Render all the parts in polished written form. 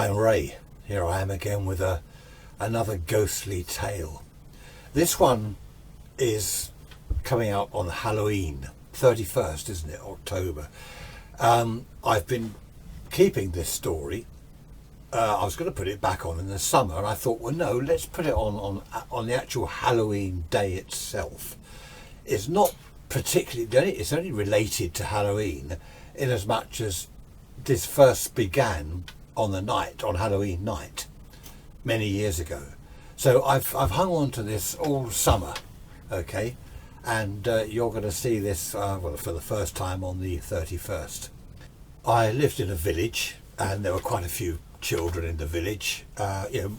Hi, I'm Ray. Here I am again with another ghostly tale. This one is coming out on Halloween, 31st, isn't it? October. I've been keeping this story. I was going to put it back on in the summer, and I thought, well, no, let's put it on the actual Halloween day itself. It's not particularly, it's only related to Halloween in as much as this first began on Halloween night, many years ago. So I've hung on to this all summer, okay, and you're going to see this for the first time on the 31st. I lived in a village, and there were quite a few children in the village.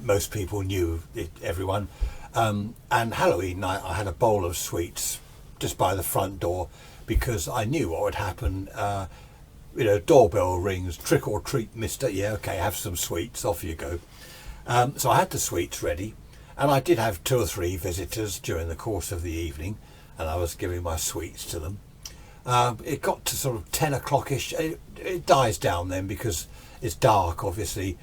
Most people knew everyone. And Halloween night, I had a bowl of sweets just by the front door because I knew what would happen. Doorbell rings, trick or treat, mister. Yeah, okay, have some sweets, off you go. So I had the sweets ready, and I did have 2 or 3 visitors during the course of the evening, and I was giving my sweets to them. It got to sort of 10 o'clock-ish. It dies down then because it's dark, obviously.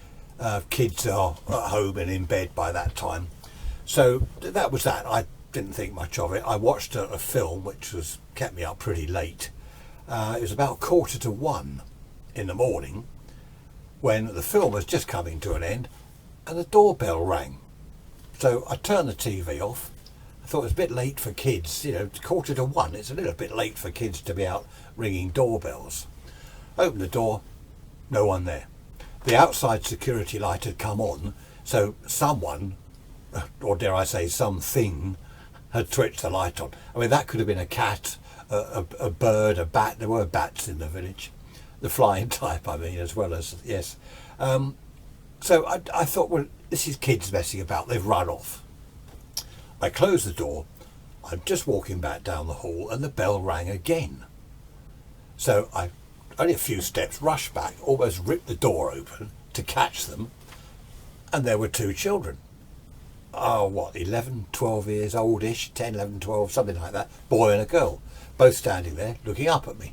Kids are at home and in bed by that time. So that was that. I didn't think much of it. I watched a film which kept me up pretty late. It was about 1:45 in the morning when the film was just coming to an end and the doorbell rang. So I turned the TV off. I thought it was a bit late for kids, 1:45, it's a little bit late for kids to be out ringing doorbells. Opened the door, no one there. The outside security light had come on, so someone, or dare I say something, had switched the light on. I mean, that could have been a cat, a bird, a bat. There were bats in the village, the flying type, I mean, as well as, yes. So I thought, well, this is kids messing about, they've run off. I closed the door, I'm just walking back down the hall, and the bell rang again. So I, only a few steps, rushed back, almost ripped the door open to catch them, and there were 2 children. 11, 12 years oldish, 10, 11, 12, something like that, boy and a girl, both standing there looking up at me.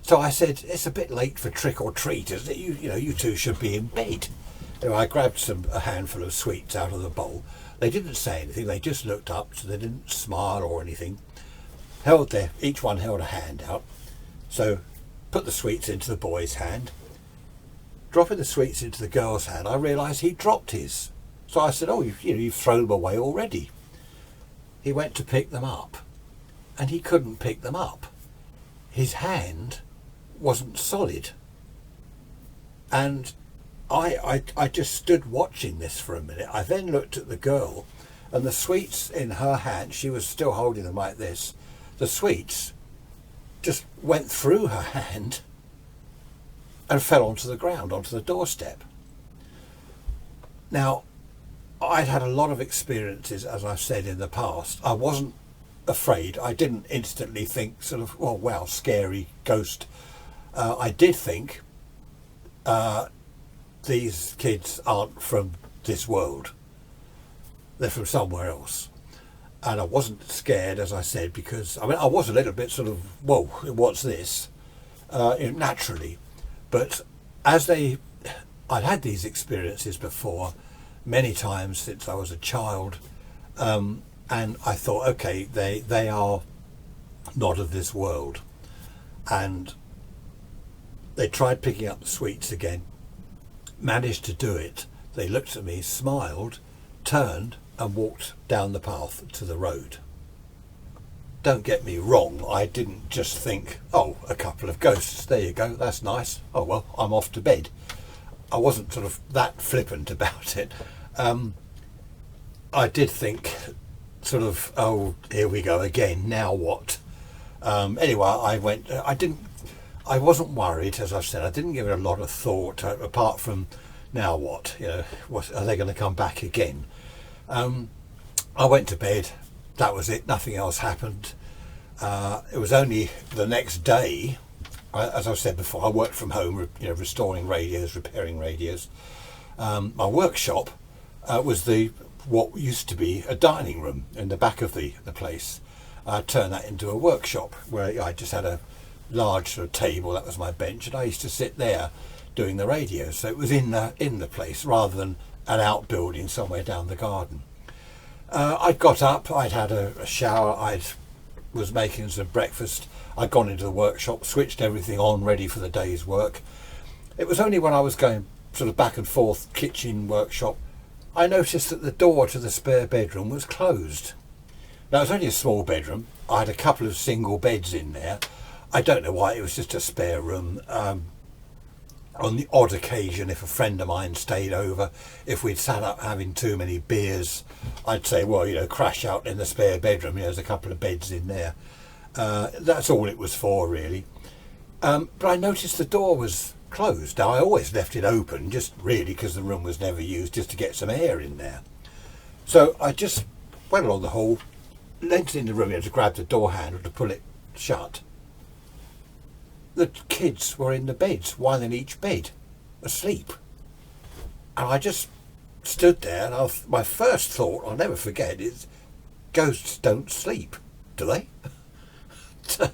So I said, it's a bit late for trick or treat, isn't it? You 2 should be in bed. So I grabbed a handful of sweets out of the bowl. They didn't say anything, they just looked up, so they didn't smile or anything. Each one held a hand out. So put the sweets into the boy's hand. Dropping the sweets into the girl's hand, I realised he dropped his. So I said, you've thrown them away already. He went to pick them up, and he couldn't pick them up. His hand wasn't solid. And I just stood watching this for a minute. I then looked at the girl, and the sweets in her hand, she was still holding them like this. The sweets just went through her hand and fell onto the ground, onto the doorstep. Now, I'd had a lot of experiences, as I've said in the past. I wasn't afraid. I didn't instantly think sort of, oh wow, scary ghost. I did think these kids aren't from this world. They're from somewhere else. And I wasn't scared, as I said, because I was a little bit sort of, whoa, what's this? Naturally. But I'd had these experiences before, many times since I was a child, and I thought, okay, they are not of this world. And they tried picking up the sweets again, managed to do it. They looked at me, smiled, turned and walked down the path to the road. Don't get me wrong, I didn't just think, a couple of ghosts, there you go, that's nice, well, I'm off to bed. I wasn't sort of that flippant about it. I did think sort of, here we go again, now what? Anyway, I wasn't worried, as I've said. I didn't give it a lot of thought, apart from, now what? Are they going to come back again? I went to bed, that was it, nothing else happened. It was only the next day, as I've said before, I worked from home, restoring radios, repairing radios. My workshop was what used to be a dining room in the back of the place. I turned that into a workshop where I just had a large sort of table, that was my bench, and I used to sit there doing the radio. So it was in the place rather than an outbuilding somewhere down the garden. I'd got up, I'd had a shower, was making some breakfast. I'd gone into the workshop, switched everything on, ready for the day's work. It was only when I was going sort of back and forth, kitchen, workshop, I noticed that the door to the spare bedroom was closed. Now, it was only a small bedroom. I had a couple of single beds in there. I don't know why, it was just a spare room. On the odd occasion, if a friend of mine stayed over, if we'd sat up having too many beers, I'd say, well, crash out in the spare bedroom. There's a couple of beds in there. That's all it was for, really. But I noticed the door was closed. Now, I always left it open, just really because the room was never used, just to get some air in there. So I just went along the hall, leant in the room to grab the door handle to pull it shut. The kids were in the beds, one in each bed, asleep. And I just stood there, and my first thought, I'll never forget, is ghosts don't sleep, do they?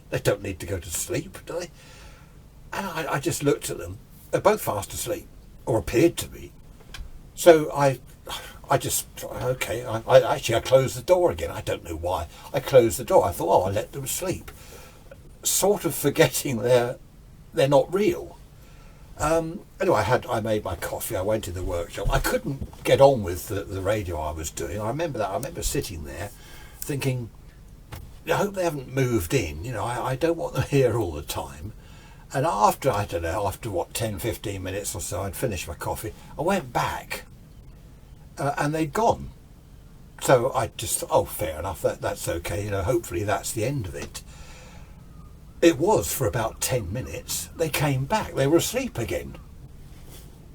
They don't need to go to sleep, do they? And I just looked at them. They're both fast asleep, or appeared to be. So I just, okay, I closed the door again. I don't know why. I closed the door. I thought, I let them sleep. Sort of forgetting they're not real. Anyway, I made my coffee. I went to the workshop. I couldn't get on with the radio I was doing. I remember that. I remember sitting there thinking, I hope they haven't moved in. I don't want them here all the time. And after, after 10, 15 minutes or so, I'd finished my coffee. I went back and they'd gone. So I just thought, fair enough, that's okay. Hopefully that's the end of it. It was for about 10 minutes. They came back. They were asleep again.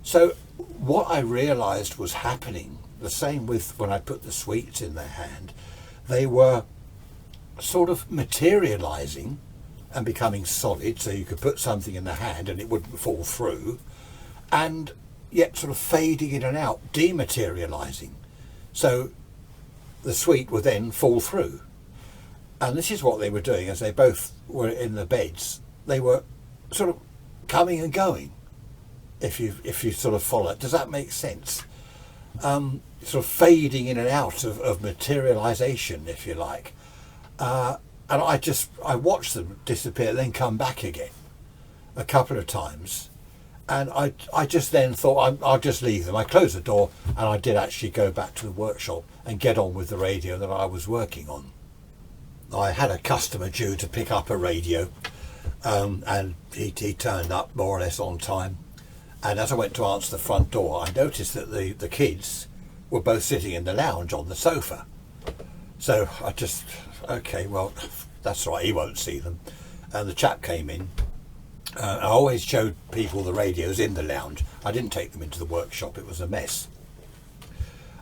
So what I realised was happening, the same with when I put the sweets in their hand, they were sort of materialising and becoming solid, so you could put something in the hand and it wouldn't fall through, and yet sort of fading in and out, dematerialising. So the sweet would then fall through. And this is what they were doing as they both were in the beds. They were sort of coming and going, if you sort of follow it. Does that make sense? Sort of fading in and out of materialisation, if you like. And I watched them disappear, then come back again a couple of times. And I just then thought, I'll just leave them. I closed the door, and I did actually go back to the workshop and get on with the radio that I was working on. I had a customer due to pick up a radio, and he turned up more or less on time. And as I went to answer the front door, I noticed that the kids were both sitting in the lounge on the sofa. So I just, okay, well, that's right, he won't see them. And the chap came in. I always showed people the radios in the lounge. I didn't take them into the workshop, it was a mess.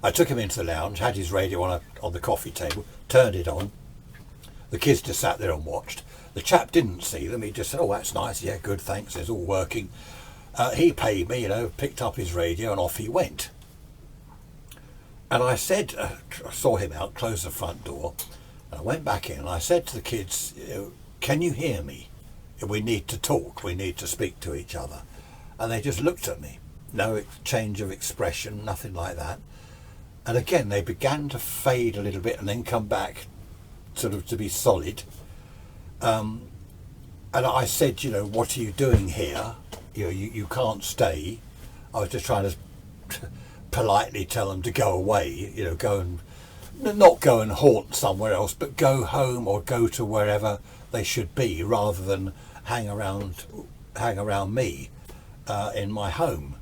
I took him into the lounge, had his radio on the coffee table, turned it on. The kids just sat there and watched. The chap didn't see them, he just said, that's nice, yeah, good, thanks, it's all working. He paid me, picked up his radio and off he went. And I said, I saw him out, closed the front door, and I went back in and I said to the kids, can you hear me? We need to talk, we need to speak to each other. And they just looked at me. No change of expression, nothing like that. And again, they began to fade a little bit and then come back sort of to be solid. And I said, what are you doing here? You can't stay. I was just trying to politely tell them to go away, go and, not go and haunt somewhere else, but go home or go to wherever they should be, rather than hang around me in my home.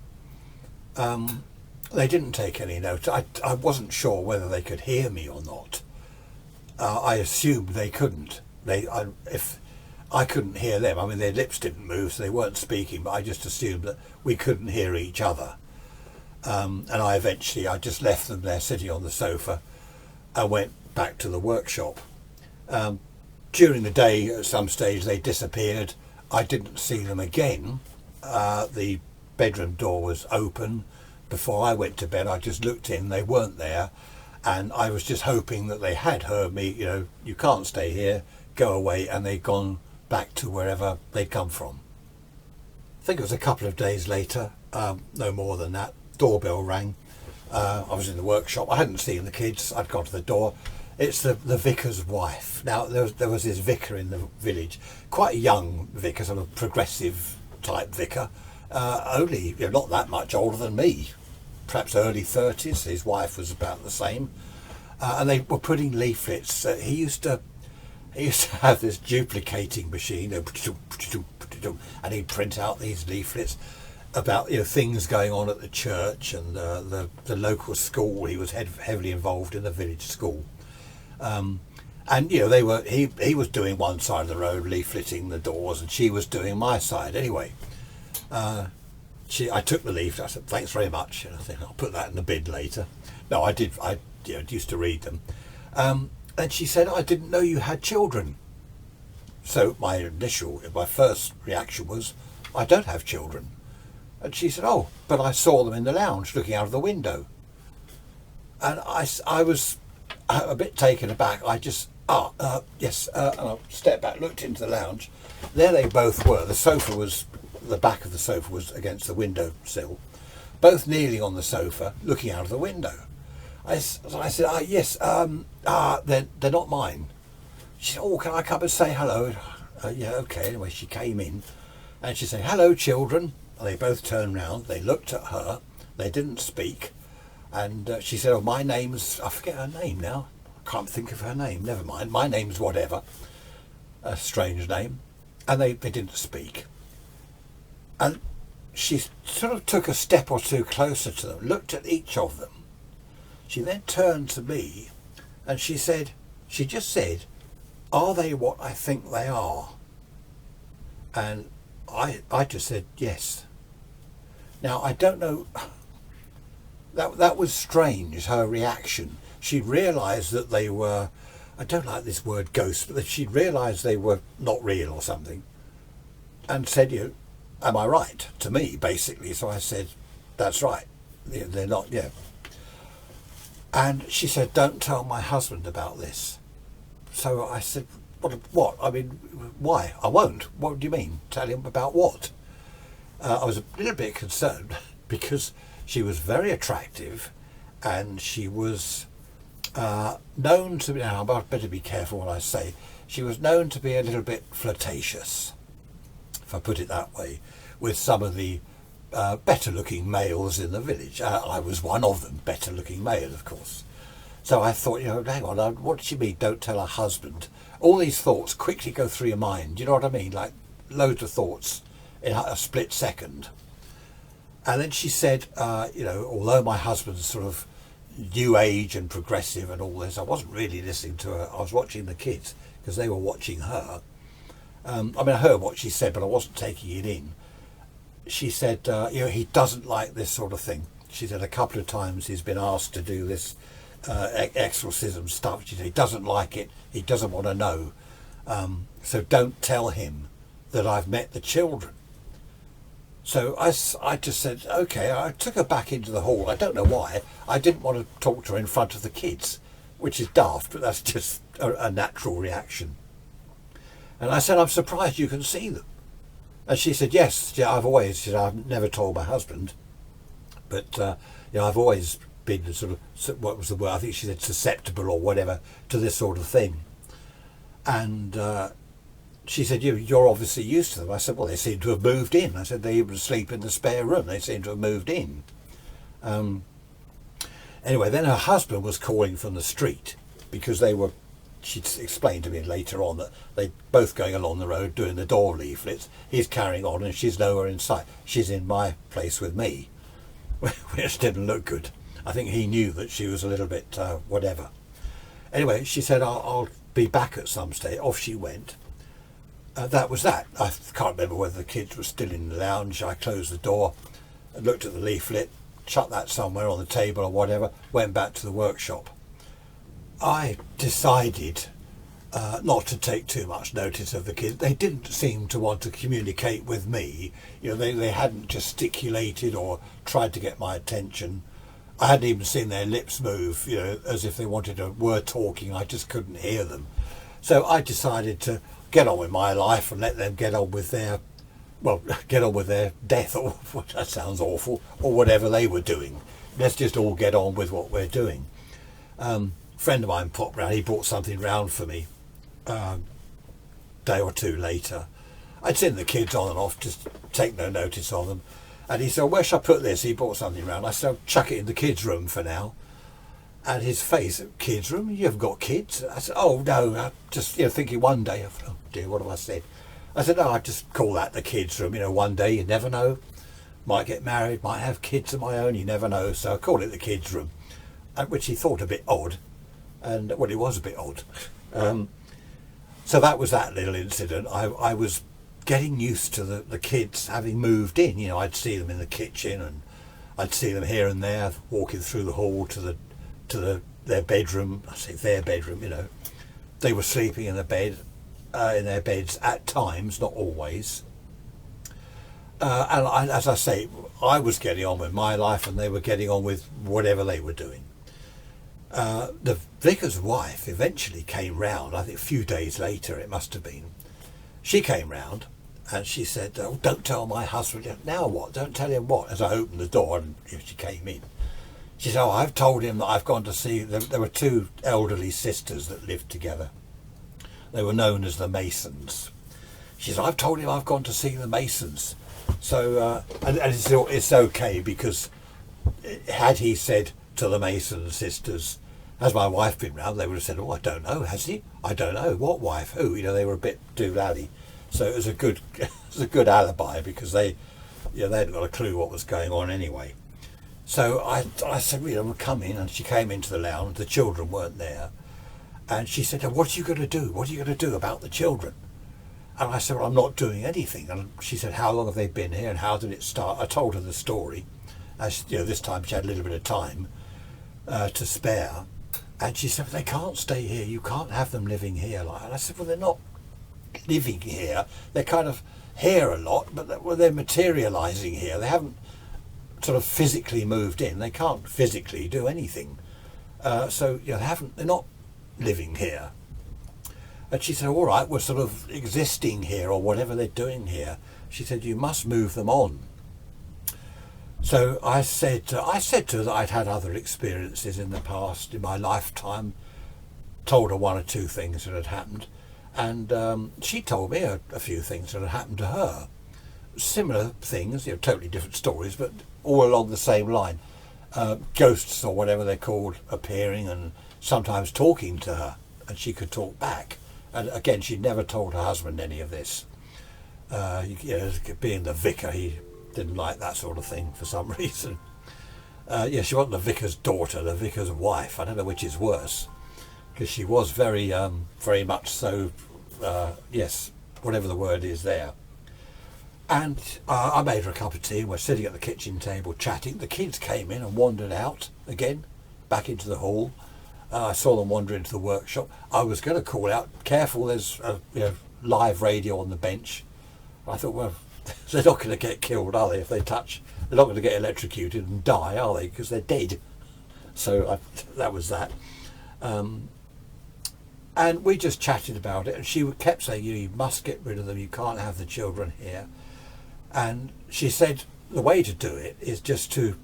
They didn't take any note. I wasn't sure whether they could hear me or not. I assumed they couldn't. If I couldn't hear them, I mean, their lips didn't move, so they weren't speaking, but I just assumed that we couldn't hear each other. And I just left them there sitting on the sofa and went back to the workshop. During the day, at some stage, they disappeared. I didn't see them again. The bedroom door was open. Before I went to bed, I just looked in, they weren't there. And I was just hoping that they had heard me, you can't stay here, go away, and they'd gone back to wherever they'd come from. think it was a couple of days later, no more than that, doorbell rang. I was in the workshop. I hadn't seen the kids. I'd gone to the door. It's the vicar's wife. Now, there was this vicar in the village, quite a young vicar, sort of progressive type vicar, only not that much older than me, perhaps early 30s. His wife was about the same. And they were putting leaflets. He used to have this duplicating machine, and he'd print out these leaflets about things going on at the church and the local school. He was heavily involved in the village school, and he was doing one side of the road, leafleting the doors, and she was doing my side. Anyway, I took the leaflet. I said, "Thanks very much," and I think I'll put that in the bin later. No, I did. I used to read them. And she said, "I didn't know you had children." So my first reaction was, "I don't have children." And she said, "Oh, but I saw them in the lounge looking out of the window." And I was a bit taken aback. I just, yes, and I stepped back, looked into the lounge. There they both were. The back of the sofa was against the window sill, both kneeling on the sofa, looking out of the window. I said, "Yes, they're not mine." She said, "Oh, can I come and say hello?" Yeah, okay. Anyway, she came in and she said, "Hello, children." And they both turned round. They looked at her. They didn't speak. And she said, "Oh, my name's..." I forget her name now. I can't think of her name. Never mind. "My name's whatever." A strange name. And they didn't speak. And she sort of took a step or two closer to them, looked at each of them. She then turned to me and she just said, "Are they what I think they are?" And I just said, "Yes." Now, I don't know, that was strange, her reaction. She realised that they were, I don't like this word ghost, but that she'd realised they were not real or something, and said, "Am I right?" to me, basically. So I said, "That's right. They're not, yeah." And she said, "Don't tell my husband about this." So I said, What? I mean, why? "I won't." "What do you mean? Tell him about what?" I was a little bit concerned because she was very attractive and she was known to be, now I better be careful what I say, she was known to be a little bit flirtatious, if I put it that way, with some of the better looking males in the village. I was one of them, better looking male, of course. So I thought, hang on, what does she mean, don't tell her husband? All these thoughts quickly go through your mind, you know what I mean? Like loads of thoughts in a split second. And then she said, although my husband's sort of new age and progressive and all this, I wasn't really listening to her. I was watching the kids because they were watching her. I heard what she said, but I wasn't taking it in. She said, he doesn't like this sort of thing. She said a couple of times he's been asked to do this exorcism stuff. She said he doesn't like it. He doesn't want to know. So don't tell him that I've met the children. So I just said, okay. I took her back into the hall. I don't know why. I didn't want to talk to her in front of the kids, which is daft, but that's just a natural reaction. And I said, "I'm surprised you can see them." And she said, "Yes, I've never told my husband, but I've always been sort of, what was the word? I think she said susceptible or whatever to this sort of thing." And she said, "You're obviously used to them." I said, "Well, they seem to have moved in." I said, "They even sleep in the spare room. They seem to have moved in." Anyway, then her husband was calling from the street because she'd explained to me later on that they both going along the road doing the door leaflets. He's carrying on and she's nowhere in sight. She's in my place with me, which didn't look good. I think he knew that she was a little bit whatever. Anyway, she said, I'll be back at some stage. Off she went. That was that. I can't remember whether the kids were still in the lounge. I closed the door and looked at the leaflet, chucked that somewhere on the table or whatever, went back to the workshop. I decided not to take too much notice of the kids. They didn't seem to want to communicate with me. They hadn't gesticulated or tried to get my attention. I hadn't even seen their lips move, as if they were talking. I just couldn't hear them. So I decided to get on with my life and let them get on with their well, get on with their death, or that sounds awful, or whatever they were doing. Let's just all get on with what we're doing. Friend of mine popped round, he brought something round for me day or two later. I'd seen the kids on and off, just take no notice of them. And he said, where should I put this? He brought something round. I said, I'll chuck it in the kids' room for now. And his face, kids' room? You haven't got kids? I said, oh no, I just thinking one day, oh dear, what have I said? I said, no, I just call that the kids' room. One day, you never know. Might get married, might have kids of my own, you never know. So I call it the kids' room, which he thought a bit odd. And, well, it was a bit odd. So that was that little incident. I was getting used to the kids having moved in. I'd see them in the kitchen, and I'd see them here and there walking through the hall to their bedroom. I say their bedroom. They were sleeping in their beds at times, not always. And as I say, I was getting on with my life, and they were getting on with whatever they were doing. The vicar's wife eventually came round. I think a few days later it must have been. She came round. And she said, oh, don't tell my husband. Now what? Don't tell him what? As I opened the door and she came in. She said, oh, I've told him that I've gone to see... There were two elderly sisters that lived together. They were known as the Masons. She said, I've told him I've gone to see the Masons. So, and it's okay, because had he said to the Mason sisters, has my wife been round? They would have said, oh, I don't know, has he? I don't know. What wife? Who? They were a bit doolally. So it was a good alibi, because they hadn't got a clue what was going on anyway. So I said, we'll come in, and she came into the lounge. The children weren't there, and she said, what are you going to do? What are you going to do about the children? And I said, well, I'm not doing anything. And she said, how long have they been here, and how did it start? I told her the story. As this time she had a little bit of time to spare, and she said, they can't stay here. You can't have them living here. And I said, well, they're not living here. They're kind of here a lot, but they're materialising here. They haven't sort of physically moved in. They can't physically do anything. So they're not living here. And she said, all right, we're sort of existing here, or whatever they're doing here. She said, you must move them on. So I said to her that I'd had other experiences in the past, in my lifetime. Told her one or two things that had happened. And she told me a few things that had happened to her. Similar things, totally different stories, but all along the same line. Ghosts, or whatever they're called, appearing and sometimes talking to her, and she could talk back. And again, she'd never told her husband any of this. Being the vicar, he didn't like that sort of thing for some reason. She wasn't the vicar's daughter, the vicar's wife. I don't know which is worse, because she was very much so, whatever the word is there. And I made her a cup of tea. We're sitting at the kitchen table chatting. The kids came in and wandered out again, back into the hall. I saw them wander into the workshop. I was going to call out, careful, there's live radio on the bench. I thought, well, they're not going to get killed, are they, if they touch? They're not going to get electrocuted and die, are they, because they're dead. So that was that. And we just chatted about it, and she kept saying, you must get rid of them, you can't have the children here. And she said the way to do it is just to,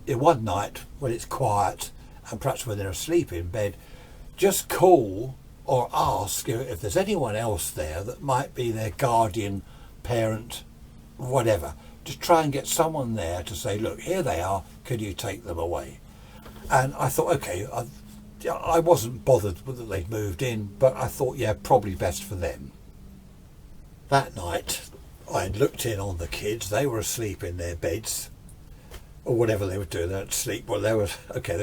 one night when it's quiet, and perhaps when they're asleep in bed, just call or ask if there's anyone else there that might be their guardian, parent, whatever. Just try and get someone there to say, look, here they are, could you take them away? And I thought, okay, I wasn't bothered that they'd moved in, but I thought, yeah, probably best for them. That night, I had looked in on the kids. They were asleep in their beds, or whatever they were doing. They were sleep. Well, they were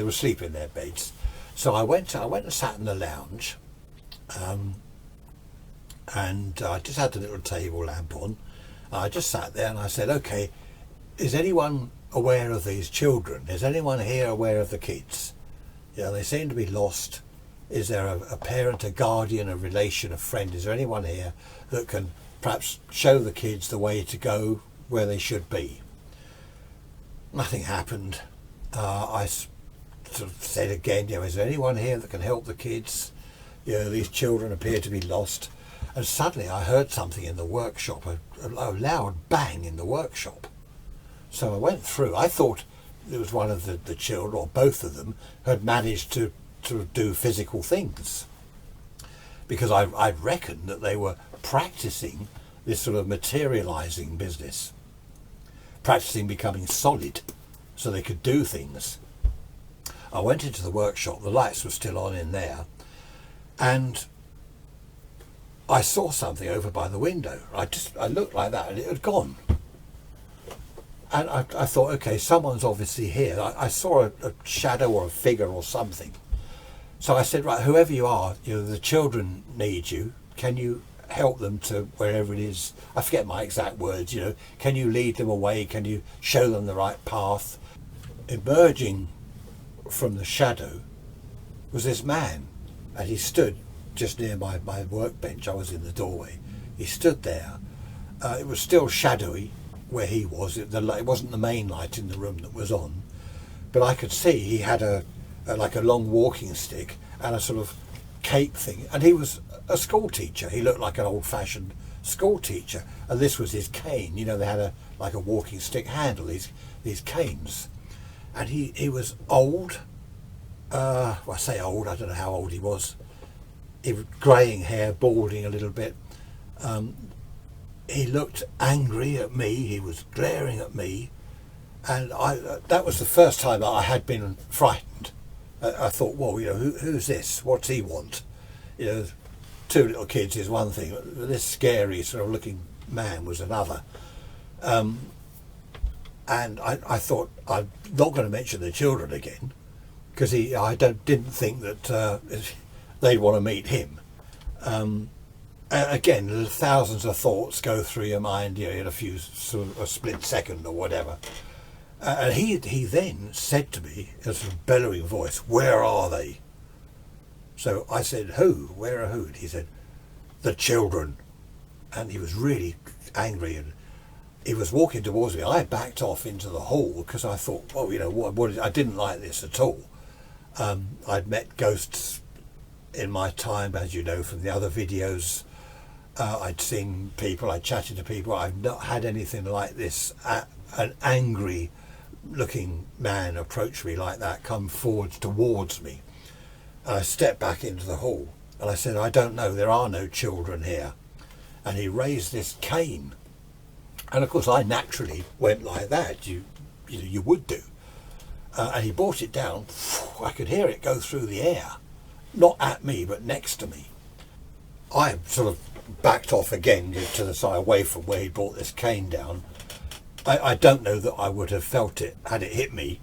asleep in their beds. So I went and sat in the lounge, and I just had the little table lamp on. I just sat there and I said, okay, is anyone aware of these children? Is anyone here aware of the kids? They seem to be lost. Is there a parent, a guardian, a relation, a friend? Is there anyone here that can perhaps show the kids the way to go where they should be? Nothing happened. I sort of said again, is there anyone here that can help the kids? These children appear to be lost. And suddenly I heard something in the workshop, a loud bang in the workshop. So I went through. I thought it was one of the children, or both of them, had managed to do physical things. Because I reckoned that they were practicing this sort of materialising business. Practicing becoming solid so they could do things. I went into the workshop, the lights were still on in there, and I saw something over by the window. I looked like that and it had gone. And I thought, okay, someone's obviously here. I saw a shadow or a figure or something. So I said, right, whoever you are, the children need you. Can you help them to wherever it is? I forget my exact words, Can you lead them away? Can you show them the right path? Emerging from the shadow was this man, and he stood just near my workbench. I was in the doorway. He stood there. It was still shadowy where he was. It wasn't the main light in the room that was on, but I could see he had like a long walking stick and a sort of cape thing, and he was a school teacher. He looked like an old-fashioned school teacher, and this was his cane. They had like a walking stick handle, these canes, and he was old. Well, I say old, I don't know how old he was. He was greying hair, balding a little bit. He looked angry at me. He was glaring at me, and that was the first time that I had been frightened. I thought, well, who's this? What's he want? Two little kids is one thing, but this scary sort of looking man was another. And I thought, I'm not going to mention the children again, because I didn't think that they'd want to meet him. Again, thousands of thoughts go through your mind, in a few sort of a split second or whatever. And he then said to me in a sort of bellowing voice, "Where are they?" So I said, "Who? Where are who?" And he said, "The children." And he was really angry, and he was walking towards me. I backed off into the hall because I thought, well, I didn't like this at all. I'd met ghosts in my time, as you know from the other videos. I'd seen people, I'd chatted to people. I've not had anything like this. An angry looking man approached me like that, come forwards towards me. And I stepped back into the hall and I said, "I don't know, there are no children here." And he raised this cane. And of course I naturally went like that, you would do. And he brought it down. I could hear it go through the air. Not at me, but next to me. I sort of backed off again to the side, away from where he brought this cane down. I don't know that I would have felt it had it hit me.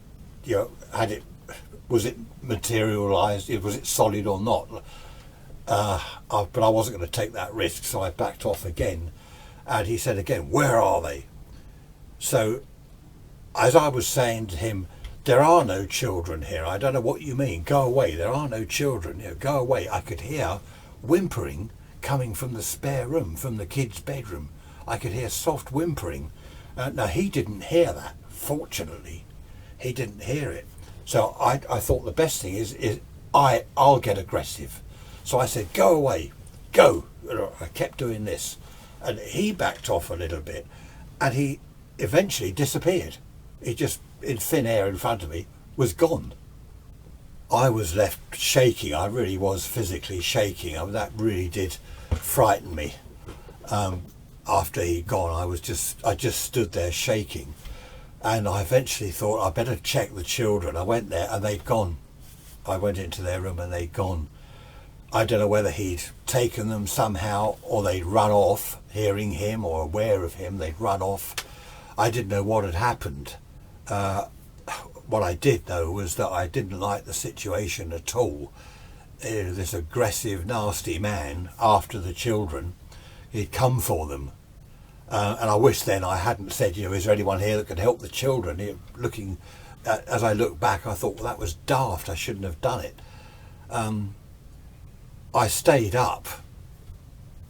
Was it materialised? Was it solid or not? But I wasn't going to take that risk, so I backed off again. And he said again, "Where are they?" So, as I was saying to him, "There are no children here. I don't know what you mean. Go away. There are no children here. Go away." I could hear whimpering coming from the spare room, from the kids' bedroom. I could hear soft whimpering. Now, he didn't hear that. Fortunately, he didn't hear it. So I thought the best thing is I'll get aggressive. So I said, "Go away. Go." I kept doing this. And he backed off a little bit. And he eventually disappeared. He just, in thin air in front of me, was gone. I was left shaking. I really was physically shaking. That really did frighten me. After he'd gone, I just stood there shaking. And I eventually thought, I better check the children. I went there and they'd gone. I went into their room and they'd gone. I don't know whether he'd taken them somehow or they'd run off, hearing him or aware of him, they'd run off. I didn't know what had happened. What I did know was that I didn't like the situation at all. This aggressive, nasty man after the children, he'd come for them. And I wish then I hadn't said, is there anyone here that could help the children? As I look back, I thought, well, that was daft. I shouldn't have done it. I stayed up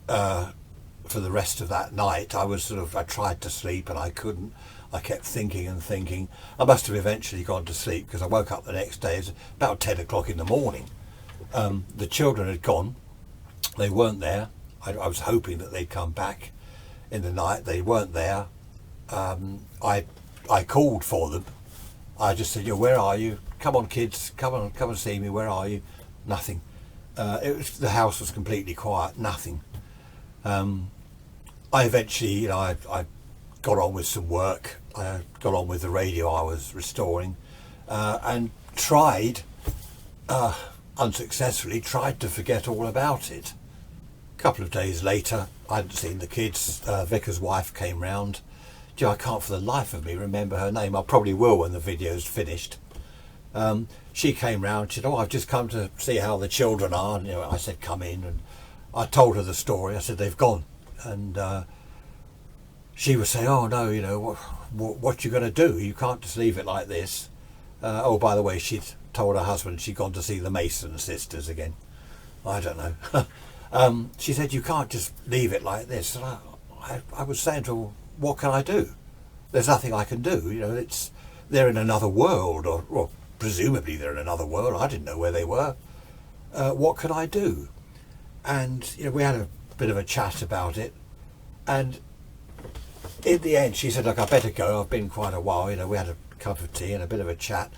for the rest of that night. I tried to sleep and I couldn't. I kept thinking and thinking. I must have eventually gone to sleep because I woke up the next day. It was about 10 o'clock in the morning. The children had gone. They weren't there. I was hoping that they'd come back in the night. They weren't there. I called for them. I just said, where are you? Come on, kids, come and see me. Where are you? Nothing. The house was completely quiet. Nothing. I eventually, I got on with some work. I got on with the radio I was restoring, and tried, unsuccessfully, tried to forget all about it. A couple of days later, I hadn't seen the kids. Vicar's wife came round. I can't for the life of me remember her name. I probably will when the video's finished. She came round. She said, I've just come to see how the children are. And, I said, come in. And I told her the story. I said, they've gone. And she was saying, oh no, what you going to do? You can't just leave it like this. Oh, by the way, she'd told her husband she'd gone to see the Mason sisters again. I don't know. She said, you can't just leave it like this. And I was saying to her, what can I do? There's nothing I can do. They're in another world, or presumably they're in another world. I didn't know where they were. What could I do? And we had a bit of a chat about it. And in the end, she said, look, I better go. I've been quite a while. We had a cup of tea and a bit of a chat.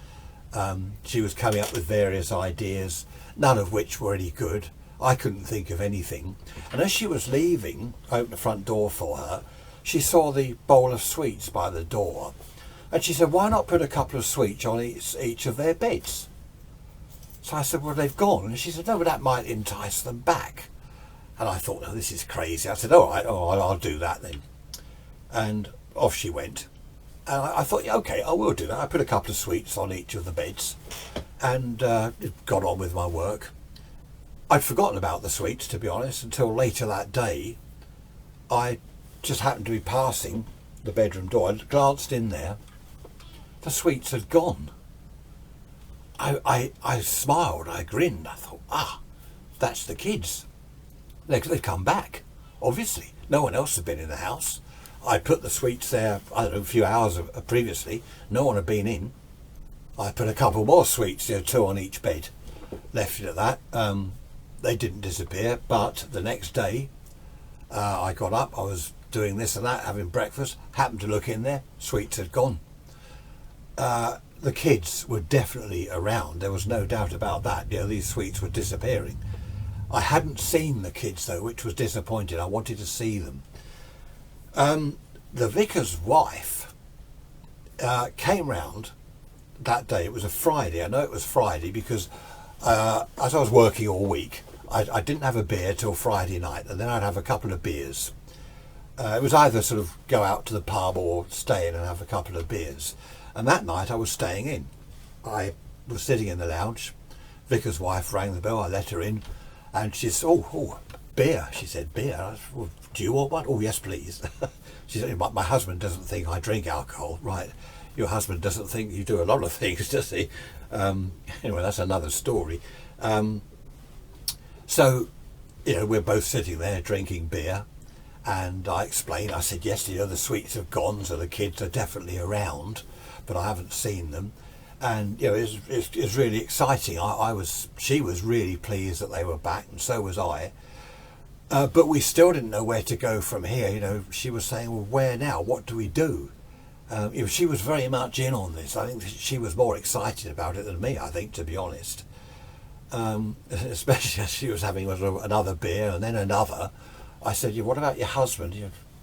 She was coming up with various ideas, none of which were any good. I couldn't think of anything. And as she was leaving, I opened the front door for her. She saw the bowl of sweets by the door. And she said, why not put a couple of sweets on each of their beds? So I said, well, they've gone. And she said, no, but that might entice them back. And I thought, no, this is crazy. I said, all right, I'll do that then. And off she went. And I thought, yeah, okay, I will do that. I put a couple of sweets on each of the beds and got on with my work. I'd forgotten about the sweets, to be honest, until later that day. I just happened to be passing the bedroom door. I glanced in there. The sweets had gone. I smiled, I grinned. I thought, that's the kids. They've come back, obviously. No one else had been in the house. I put the sweets there, I don't know, a few hours previously. No one had been in. I put a couple more sweets, 2 on each bed. Left it at that. They didn't disappear, but the next day I got up, I was doing this and that, having breakfast, happened to look in there, sweets had gone. The kids were definitely around, there was no doubt about that. These sweets were disappearing. I hadn't seen the kids though, which was disappointing. I wanted to see them. The vicar's wife came round that day. It was a Friday. I know it was Friday because as I was working all week, I didn't have a beer till Friday night, and then I'd have a couple of beers. It was either sort of go out to the pub or stay in and have a couple of beers. And that night I was staying in. I was sitting in the lounge. Vicar's wife rang the bell. I let her in, and she said, "Oh, beer." She said, "Beer." I said, well, do you want one? "Oh, yes, please." She said, "My husband doesn't think I drink alcohol." Right. Your husband doesn't think you do a lot of things, does he? Anyway, that's another story. So, we're both sitting there drinking beer, and I explained, I said, yes, the sweets have gone, so the kids are definitely around, but I haven't seen them. And, it's really exciting. She was really pleased that they were back, and so was I. But we still didn't know where to go from here. She was saying, well, where now? What do we do? She was very much in on this. I think she was more excited about it than me, I think, to be honest. Especially as she was having another beer and then another. I said, what about your husband?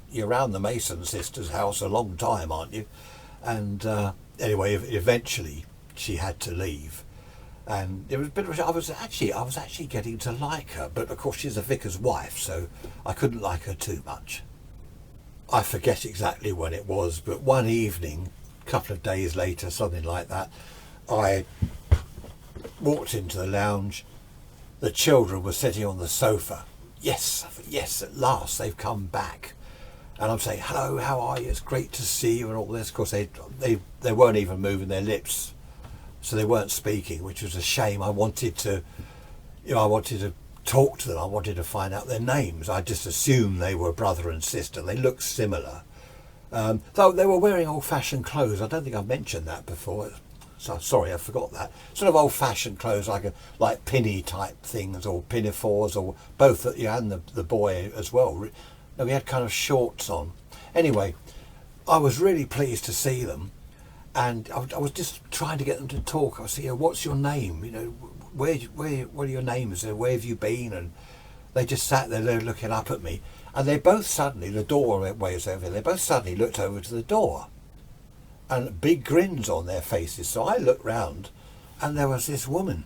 You're around the Mason sisters' house a long time, aren't you? And anyway, eventually she had to leave. And it was a bit of I was actually getting to like her, but of course she's a vicar's wife, so I couldn't like her too much. I forget exactly when it was, but one evening, a couple of days later, something like that, I walked into the lounge. The children were sitting on the sofa. Yes, at last they've come back. And I'm saying, hello, how are you? It's great to see you and all this. Of course, they weren't even moving their lips, so they weren't speaking, which was a shame. I wanted to talk to them. I wanted to find out their names. I just assumed they were brother and sister. They looked similar. Though they were wearing old-fashioned clothes. I don't think I've mentioned that before. So sorry, I forgot that. Sort of old-fashioned clothes, like pinny type things, or pinafores, or both. Yeah, and the boy as well. No, we had kind of shorts on. Anyway, I was really pleased to see them, and I was just trying to get them to talk. I was saying, "What's your name? You know, what are your names? Where have you been?" And they just sat there, they were looking up at me, and they both suddenly, the doorway was over there, they both suddenly looked over to the door, and big grins on their faces. So I looked round, and there was this woman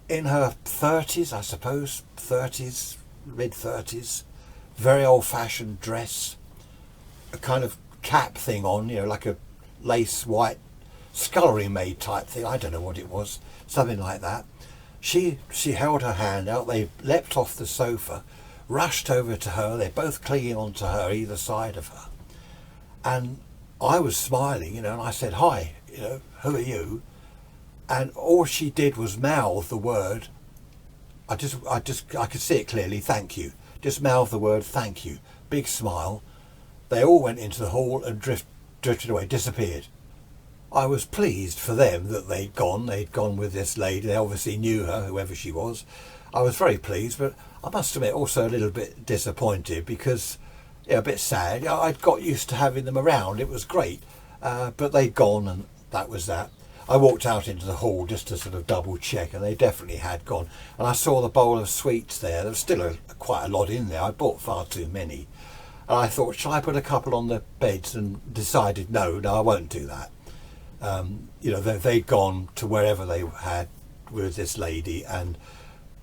in her 30s, I suppose, 30s, mid-30s, very old-fashioned dress, a kind of cap thing on, like a lace white scullery maid type thing. I don't know what it was, something like that. She held her hand out. They leapt off the sofa, rushed over to her. They're both clinging onto her, either side of her. And I was smiling, and I said, "Hi, who are you?" And all she did was mouth the word. I could see it clearly. "Thank you." Just mouth the word "thank you." Big smile. They all went into the hall and drifted away, disappeared. I was pleased for them that they'd gone. They'd gone with this lady. They obviously knew her, whoever she was. I was very pleased, but I must admit also a little bit disappointed, because a bit sad. I'd got used to having them around. It was great, but they'd gone, and that was that. I walked out into the hall just to sort of double check, and they definitely had gone. And I saw the bowl of sweets there. There was still quite a lot in there. I bought far too many. And I thought, shall I put a couple on the beds? And decided, no, I won't do that. They'd gone to wherever they had with this lady, and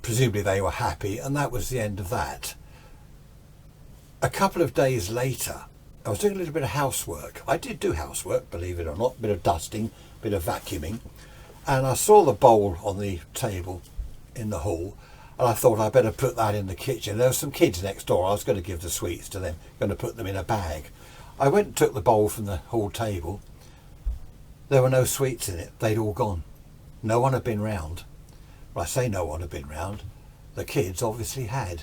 presumably they were happy, and that was the end of that. A couple of days later, I was doing a little bit of housework. I did do housework, believe it or not, a bit of dusting, a bit of vacuuming, and I saw the bowl on the table in the hall, and I thought I'd better put that in the kitchen. There were some kids next door. I was going to give the sweets to them, going to put them in a bag. I went and took the bowl from the hall table. There were no sweets in it. They'd all gone. No one had been round. Well, I say no one had been round. The kids obviously had.